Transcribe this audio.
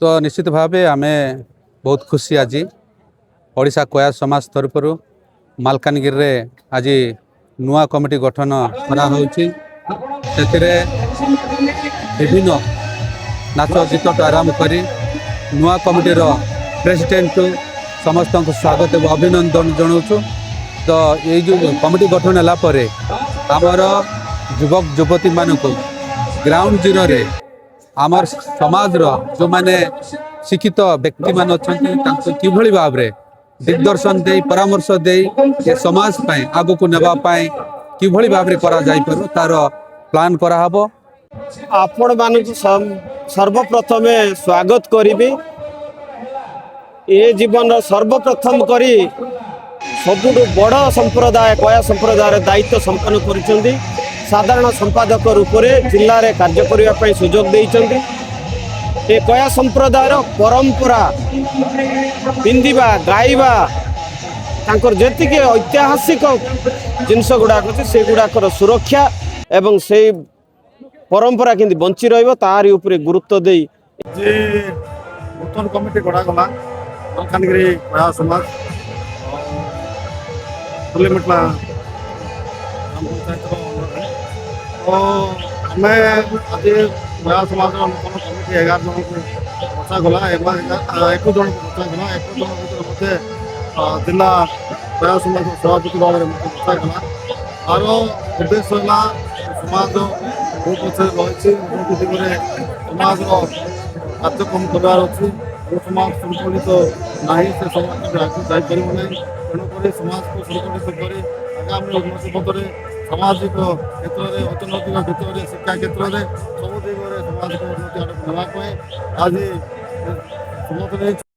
तो निश्चित भाव आम बहुत खुशी आज ओडिशा कया समाज तरफ मालकानगिरी रे आज नुआ कमिटी गठन करा विभिन्न नाच गीत आरंभ कर नुआ कमिटीर प्रेसिडेंट समस्त को स्वागत और अभिनंदन जनाऊँ। तो ये जो कमिटी गठन है आमर युवक युवती मान ग्राउंड जीरो रे आमर समाज जो माने शिक्षित व्यक्ति मान अच्छा कि भाव में दिग्दर्शन दे परामर्श दे समाज आग को नापी कि भाव में कर तार प्लान कराहब। आपण मान सर्वप्रथम स्वागत करी ए जीवन सर्वप्रथम करी सबुठ बड़ संप्रदाय कया संप्रदाय दायित्व संपन्न कर साधारण संपादक रूप में जिले में कार्य करने सुजोग देते। ए कया संप्रदायर परंपरा पिंधिबा गाइबा तांकर जेतिके ऐतिहासिक जिनस गुड़ाक से गुड़ाकर सुरक्षा एवं से परंपरा केंद्र बंची रहिबो तारी उपरे गुरुत्व दे जे नूतन कमिटी गढ़ा गला मालकानगिरी कया समाज फुलेमिटला ग्राम पंचायत तो आम आज कया समाज नूतन कमिटी 11 जन को बचा गला 1 जन को बचा गला 1 जन मध्य जिला कया समाज सभापति भाव में बचा गला आर उद्देश्य है समाज बहुत पक्ष रही दिगरे समाज कार्यक्रम करार अच्छी जो समाज संतुलित ना से समाज आगे जापर ना तेणुक समाज को संतुलित कर आगामी उन्नति पथरे सामाजिक क्षेत्र में अर्थनैतिक क्षेत्र में शिक्षा क्षेत्र में सब दिगरे समाज को उन्नति आड़क नापी आज समर्थन